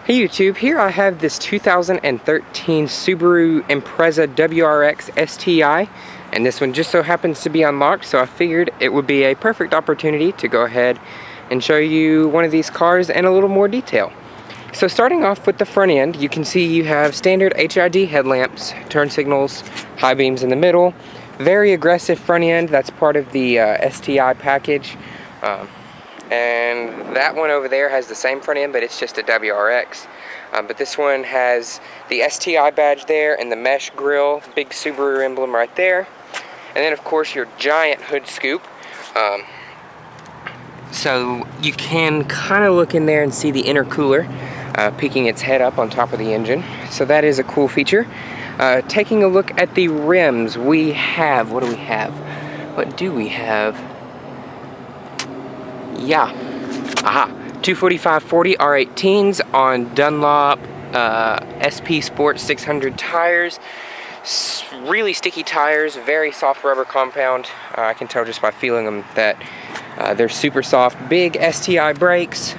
Hey YouTube, here I have this 2013 Subaru Impreza WRX STI, and this one just so happens to be unlocked, so I figured it would be a perfect opportunity to go ahead and show you one of these cars in a little more detail. So starting off with the front end, you can see you have standard HID headlamps, turn signals, high beams in the middle, very aggressive front end. That's part of the STI package. And that one over there has the same front end, but it's just a WRX. But this one has the STI badge there and the mesh grille, big Subaru emblem right there. And then of course your giant hood scoop. So you can kind of look in there and see the intercooler peeking its head up on top of the engine. So that is a cool feature. Taking a look at the rims, we have, what do we have? What do we have? Yeah, 245/40 R18s on Dunlop SP Sport 600 tires. Really sticky tires, very soft rubber compound. I can tell just by feeling them that they're super soft. Big STI brakes.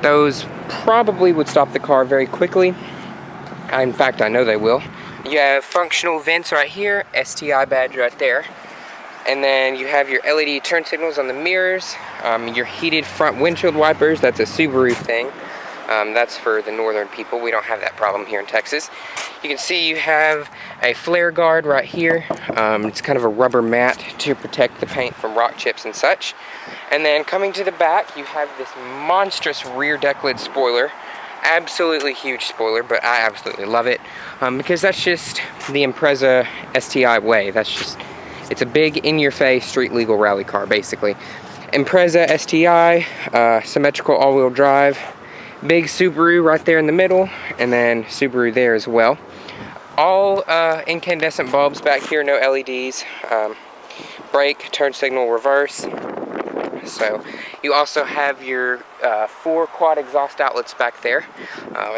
Those probably would stop the car very quickly. In fact, I know they will. You have functional vents right here, STI badge right there. And then you have your LED turn signals on the mirrors, your heated front windshield wipers. That's a Subaru thing. That's for the northern people. We don't have that problem here in Texas. You can see you have a flare guard right here. It's kind of a rubber mat to protect the paint from rock chips and such. And then coming to the back, you have this monstrous rear Decklid spoiler. Absolutely huge spoiler, but I absolutely love it because that's just the Impreza STI way. It's a big in-your-face street legal rally car, basically. Impreza STI, symmetrical all-wheel drive, big Subaru right there in the middle, and then Subaru there as well. All incandescent bulbs back here, no LEDs. Brake, turn signal, reverse. So you also have your 4 quad exhaust outlets back there.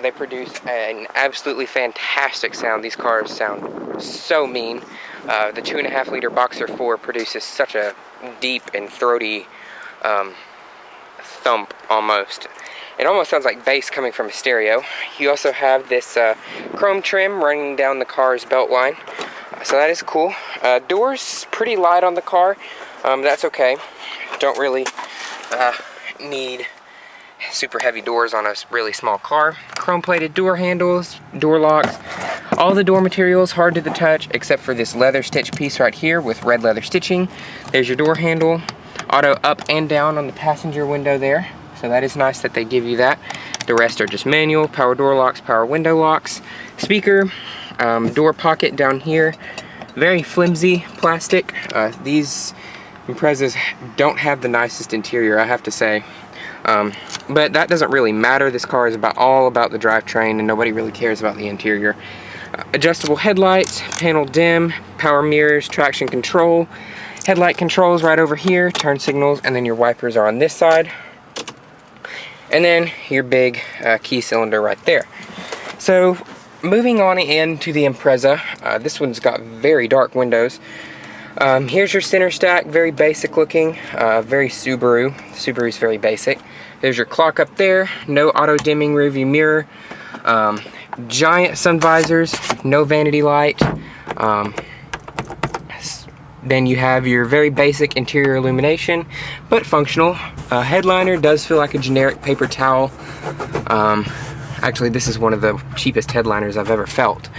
They produce an absolutely fantastic sound. These cars sound so mean. The 2.5 liter Boxer 4 produces such a deep and throaty thump almost. It almost sounds like bass coming from a stereo. You also have this chrome trim running down the car's belt line. So that is cool. Doors pretty light on the car. That's okay. Don't really need super heavy doors on a really small car. Chrome plated door handles, door locks. All the door materials hard to the touch except for this leather stitch piece right here with red leather stitching. There's your door handle. Auto up and down on the passenger window there. So that is nice that they give you that. The rest are just manual, power door locks, power window locks. Speaker, door pocket down here. Very flimsy plastic. These Imprezas don't have the nicest interior, I have to say. But that doesn't really matter. This car is all about the drivetrain and nobody really cares about the interior. Adjustable headlights, panel dim, power mirrors, traction control, headlight controls right over here, turn signals, and then your wipers are on this side. And then your big key cylinder right there. So moving on into the Impreza, this one's got very dark windows. Here's your center stack, very basic looking, very Subaru. Subaru's very basic. There's your clock up there, no auto dimming rearview mirror, giant sun visors, no vanity light. Then you have your very basic interior illumination, but functional. Headliner does feel like a generic paper towel. Actually, this is one of the cheapest headliners I've ever felt.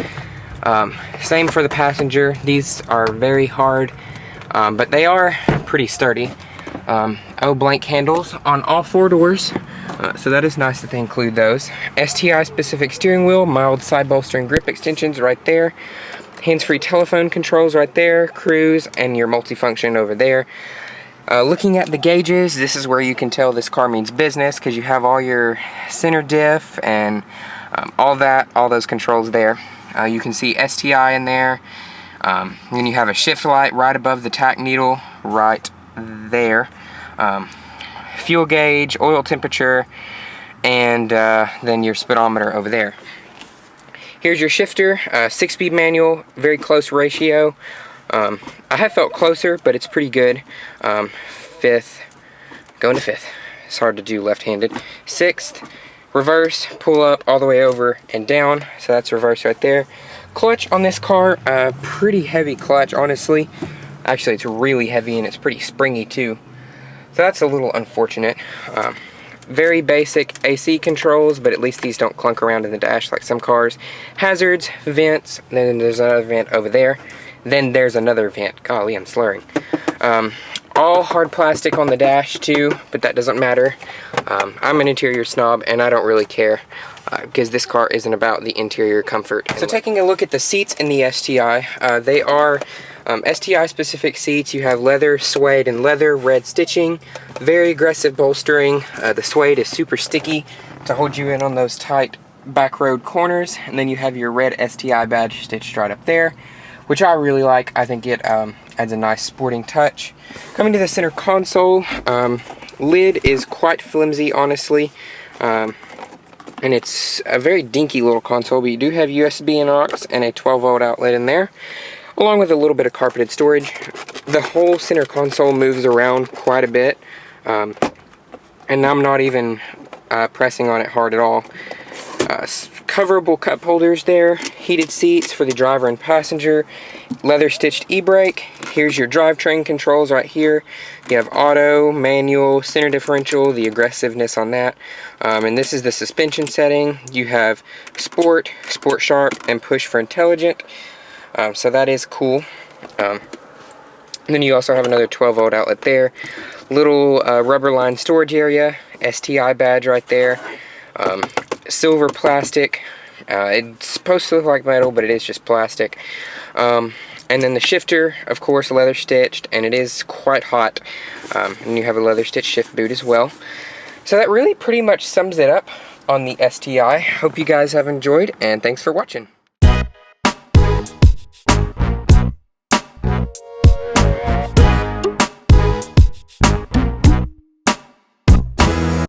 Same for the passenger. These are very hard, but they are pretty sturdy. Blank handles on all 4 doors, so that is nice that they include those. STI specific steering wheel, mild side bolstering grip extensions right there. Hands-free telephone controls right there, cruise, and your multifunction over there. Looking at the gauges, this is where you can tell this car means business because you have all your center diff and all those controls there. You can see STI in there. Then you have a shift light right above the tack needle right there. Fuel gauge, oil temperature, and then your speedometer over there. Here's your shifter, 6-speed manual, very close ratio. I have felt closer, but it's pretty good. 5th, going to 5th. It's hard to do left-handed. 6th, reverse, pull up, all the way over and down. So that's reverse right there. Clutch on this car, pretty heavy clutch, honestly. Actually, it's really heavy and it's pretty springy too. So that's a little unfortunate. Very basic AC controls, but at least these don't clunk around in the dash like some cars. Hazards, vents, then there's another vent over there. Then there's another vent. Golly, I'm slurring. All hard plastic on the dash too, but that doesn't matter. I'm an interior snob and I don't really care because this car isn't about the interior comfort. So taking a look at the seats in the STI, they are STI specific seats. You have leather, suede, and leather, red stitching, very aggressive bolstering. The suede is super sticky to hold you in on those tight back road corners, and then you have your red STI badge stitched right up there, which I really like. I think it adds a nice sporting touch. Coming to the center console, lid is quite flimsy, honestly, and it's a very dinky little console, but you do have USB and aux and a 12-volt outlet in there, along with a little bit of carpeted storage. The whole center console moves around quite a bit, and I'm not even pressing on it hard at all. Coverable cup holders there, heated seats for the driver and passenger, leather stitched e-brake. Here's your drivetrain controls right here. You have auto, manual, center differential, the aggressiveness on that, and this is the suspension setting. You have sport, sport sharp, and push for intelligent. So that is cool. And then you also have another 12-volt outlet there. Little rubber lined storage area, STI badge right there. Silver plastic. It's supposed to look like metal, but it is just plastic. And then the shifter, of course, leather stitched, and it is quite hot. And you have a leather stitched shift boot as well. So that really pretty much sums it up on the STI. Hope you guys have enjoyed, and thanks for watching.